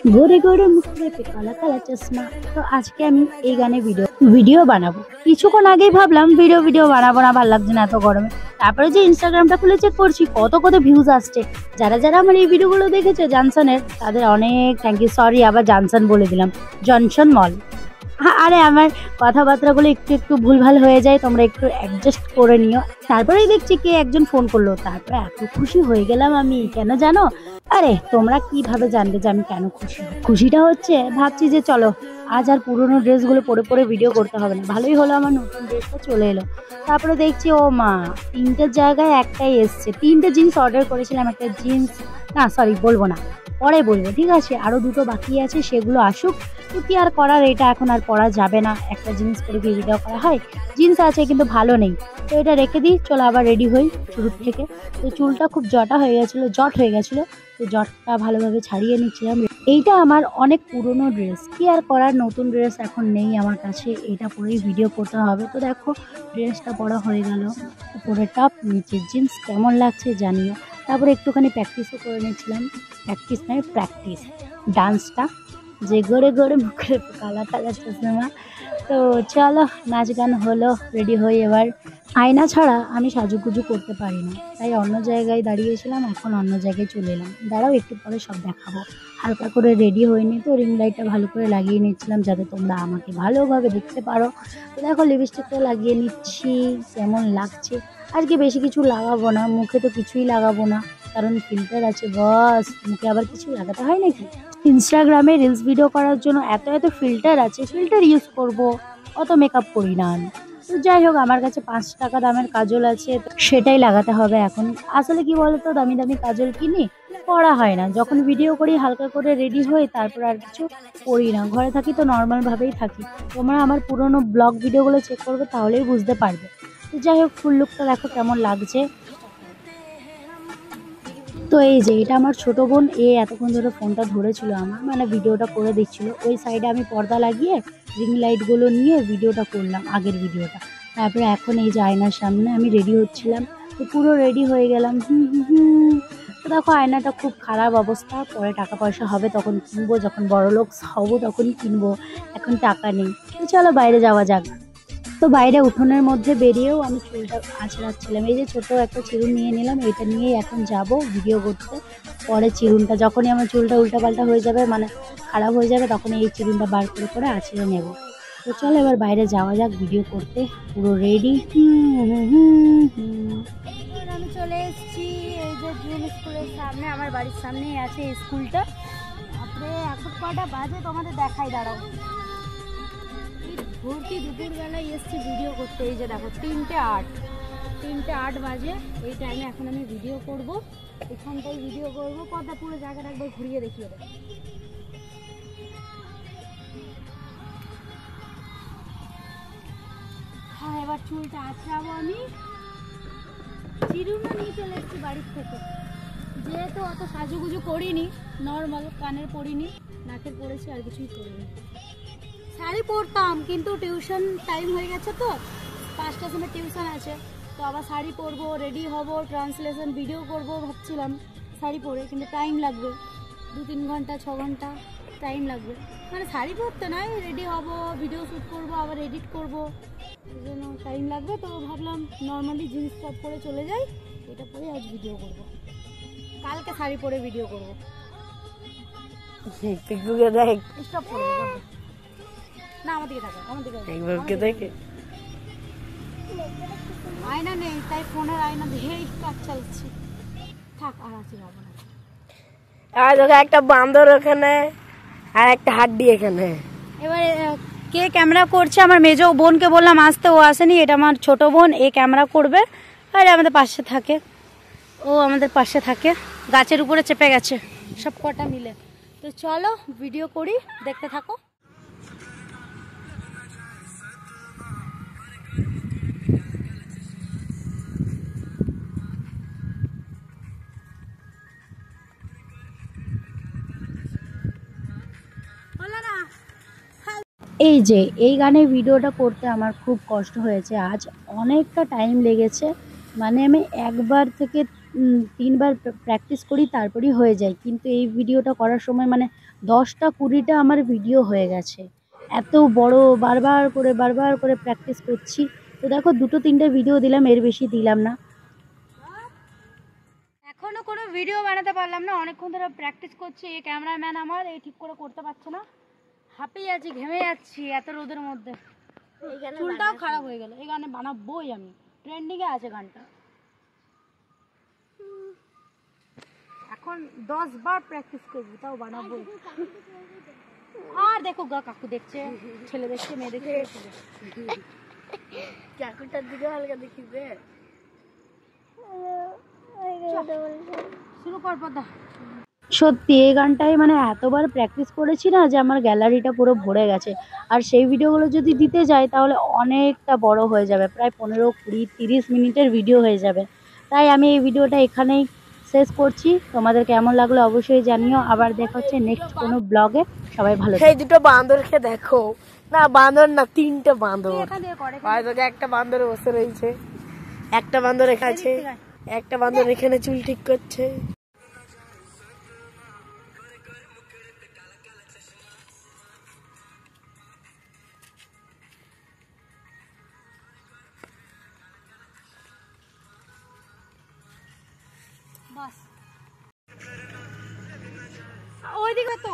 गोरे गोरे मुखरे पे काला काला चश्मा। तो आज के আমি এই গানে ভিডিও বানাবো। কিছুক্ষণ আগেই ভাবলাম ভিডিও বানাবো না, ভালো লাগছে না এত গরমে। তারপরে যে ইনস্টাগ্রামটা খুলে চেক করছি কত ভিউজ আসছে। যারা আমার এই ভিডিওগুলো দেখেছে জনসনের, তাদের অনেক থ্যাংক ইউ। সরি আবার জনসন বলে দিলাম, জনসন মল। আরে আমার কথাবার্তাগুলো একটু ভুলভাল হয়ে যায়, তোমরা একটু অ্যাডজাস্ট করে নিও। তারপরেই দেখছি কে একজন ফোন করলো, তারপরে এত খুশি হয়ে গেলাম আমি। কেন জানো? আরে তোমরা কিভাবে জানবে যে আমি কেন খুশি? খুশিটা হচ্ছে ভাবছি যে চলো আজ আর পুরোনো ড্রেসগুলো পরে ভিডিও করতে হবে না, ভালোই হলো আমার নতুন ড্রেসটা চলে এলো। তারপরে দেখছি ও মা, 3টের জায়গায় একটাই এসছে। 3টে জিন্স অর্ডার করেছিলাম, একটা জিন্স না সরি বলবো না, পরে বলবো, ঠিক আছে? আরও 2টো বাকি আছে, সেগুলো আসুক। তো কি আর করার, এটা এখন আর পরা যাবে না। একটা জিন্স পরে কি ভিডিও করা হয়? জিন্স আছে কিন্তু ভালো নেই, তো এটা রেখে দিই। চলো আবার রেডি হই শুরু থেকে। তো চুলটা খুব জট হয়ে গেছিলো, তো জটটা ভালোভাবে ছাড়িয়ে নিচ্ছিলাম। এইটা আমার অনেক পুরনো ড্রেস, কি আর করার, নতুন ড্রেস এখন নেই আমার কাছে, এটা পরেই ভিডিও করতে হবে। তো দেখো ড্রেসটা পরা হয়ে গেল, উপরে টপ নিচে জিন্স, কেমন লাগছে জানিও। তারপরে একটুখানি প্র্যাকটিসও করে নিচ্ছিলাম, প্র্যাকটিস ডান্সটা, যে গড়ে মুখে কালা কালা চশমা। তো চলো নাচ গান হলো, রেডি হই এবার। আয়না ছাড়া আমি সাজুগুজু করতে পারি না, তাই অন্য জায়গায় দাঁড়িয়েছিলাম, এখন অন্য জায়গায় চলে এলাম। দাঁড়াও একটু পরে সব দেখাবো। হালকা করে রেডি হয়নি তো রিং লাইটটা ভালো করে লাগিয়ে নিচ্ছিলাম যাতে তোমরা আমাকে ভালোভাবে দেখতে পারো। তো দেখো লিপস্টিকটা লাগিয়ে নিচ্ছি, কেমন লাগছে। আজকে বেশি কিছু লাগাবো না, মুখে তো কিছুই লাগাবো না, কারণ ফিল্টার আছে বস, মুখে আবার কিছু লাগাতে হয় নাকি? ইনস্টাগ্রামে রিলস ভিডিও করার জন্য এত ফিল্টার আছে, ফিল্টার ইউজ করব, অত মেকআপ করি না আমি। তো যাই হোক, আমার কাছে 5 টাকা দামের কাজল আছে, সেটাই লাগাতে হবে এখন। আসলে কি বলতো, দামি কাজল কিনি, করা হয় না। যখন ভিডিও করি হালকা করে রেডি হই, তারপর আর কিছু করি না। ঘরে থাকি তো নর্মালভাবেই থাকি। তোমরা আমার পুরোনো ব্লগ ভিডিওগুলো চেক করবে, তাহলেই বুঝতে পারবে। তো যাই হোক, ফুল লুকটা দেখো কেমন লাগছে। তো এই যে এটা আমার ছোটো বোন, এতক্ষণ ধরে ফোনটা ধরেছিল আমার, মানে ভিডিওটা করে দিচ্ছিল। ওই সাইডে আমি পর্দা লাগিয়ে রিং লাইটগুলো নিয়ে ভিডিওটা করলাম, আগের ভিডিওটা। তারপরে এখন এই যে আয়নার সামনে আমি রেডি হচ্ছিলাম, তো পুরো রেডি হয়ে গেলাম। তো দেখো আয়নাটা খুব খারাপ অবস্থা, পরে টাকা পয়সা হবে তখন কিনবো, যখন বড়লোক হব তখন কিনবো, এখন টাকা নেই। তো চলো বাইরে যাওয়া যাক। তো বাইরে উঠোনের মধ্যে বেরিয়েও আমি চুলটা আঁচড়াচ্ছিলাম। এই যে ছোট একটা চিরুন নিয়ে নিলাম, এটা নিয়েই এখন যাব ভিডিও করতে। পরে চিরুনটা যখনই আমার চুলটা উল্টাপাল্টা হয়ে যাবে, মানে খারাপ হয়ে যাবে, তখন এই চিরুনটা বার করে আঁচড়ে নেব। তো চলো এবার বাইরে যাওয়া যাক ভিডিও করতে, পুরো রেডি। আমি চলে এসেছি এই যে জুন স্কুলের সামনে, আমার বাড়ির সামনেই আছে এই স্কুলটা। তারপরে এখন কটা বাজে তোমাদের দেখাই, দাঁড়াও। ভর্তি দুপুরবেলায় এসছি ভিডিও করতে। এই যে দেখো 3:08 বাজে, এই টাইমে এখন আমি ভিডিও করব, এখানটাই ভিডিও করবো। পর্দা পুরো জায়গাটা একবার ঘুরিয়ে দেখিয়ে দেবো। হ্যাঁ, এবার চুলটা আঁচড়াবো আমি। চিরুনও নিয়ে চলে এসেছি বাড়ির থেকে, যেহেতু অত সাজুগুজু করিনি, নর্মাল কানের পরিনি, নাকের পরেছি, আর কিছুই করিনি। শাড়ি পরতাম কিন্তু টিউশন টাইম হয়ে গেছে, তো 5টার সময় টিউশন আছে, তো আবার শাড়ি পরবো, রেডি হব, ট্রান্সলেশন ভিডিও করব ভাবছিলাম শাড়ি পরে, কিন্তু টাইম লাগবে 2-3 ঘন্টা 6 ঘন্টা টাইম লাগবে। মানে শাড়ি পরতে নয়, রেডি হব, ভিডিও শ্যুট করব, আবার এডিট করব, এই জন্য টাইম লাগবে। তো ভাবলাম নর্মালি জিন্স টপ পরে চলে যাই, এটা পরে আজ ভিডিও করব, কালকে শাড়ি পরে ভিডিও করবো। স্টপ করবো না, আমার দিকে থাকো, আয়না নেই, তাই ফোনের আয়না দিয়েই কাজ চালাচ্ছি। থাক, আর আছি যাবো না। একটা বান্দর ওখানে আর একটা হাড্ডি এখানে। এবারে কে ক্যামেরা করছে? আমার মেজো বোনকে বললাম আসতে, ও আসেনি। এটা আমার ছোট বোন, এ ক্যামেরা করবে, আর আমাদের পাশে থাকে, ও আমাদের পাশে থাকে, গাছের উপরে চেপে গেছে সব কটা মিলে। তো চলো ভিডিও করি, দেখতে থাকো। এই যে এই গানের ভিডিওটা করতে আমার খুব কষ্ট হয়েছে, আজ অনেকটা টাইম লেগেছে। মানে আমি 1বার থেকে 3বার প্র্যাকটিস করি, তারপরেই হয়ে যায়। কিন্তু এই ভিডিওটা করার সময় মানে 10টা 20টা আমার ভিডিও হয়ে গেছে। এত বড় বারবার করে প্র্যাকটিস করছি। তো দেখো 2-3টে ভিডিও দিলাম, এর বেশি দিলাম না। এখনো কোনো ভিডিও বানাতে পারলাম না, অনেকক্ষণ ধরে প্র্যাকটিস করছি। এই ক্যামেরাম্যান আমার এই ঠিক করে করতে পারছে না, হাঁপিয়ে যাচ্ছি, ঘেমে যাচ্ছি এত রোদের মধ্যে। চুলটাও খারাপ হয়ে গেল। এই গানে বানাবোই আমি, ট্রেন্ডিংয়ে আছে গানটা। এখন 10 বার প্র্যাকটিস করবো, তাও বানাবোই। আর দেখো গা, কাকু দেখছে, ছেলে দেখছে, মেয়ে দেখছে। কাকুটার দিকে হালকা দেখিস রে। শুরু কর পদা। সত্যি এই গানটাই মানে এতবার প্র্যাকটিস করেছি না যে আমার গ্যালারিটা পুরো ভরে গেছে। আর সেই ভিডিওগুলো যদি দিতে যাই তাহলে অনেকটা বড় হয়ে যাবে, প্রায় 15-20-30 মিনিটের ভিডিও হয়ে যাবে। তাই আমি এই ভিডিওটা এখানেই শেষ করছি। তোমাদের কেমন লাগলো অবশ্যই জানিও। আবার দেখা হচ্ছে নেক্সট কোনো ব্লগে। সবাই ভালো সেই দুটো বান্দরকে দেখো না, বান্দর না, 3টে বান্দর। একটা বান্দর বসে রয়েছে, একটা বান্দর এখানে আছে, একটা বান্দর এখানে চুল ঠিক করছে। বাস ওইদিকে তো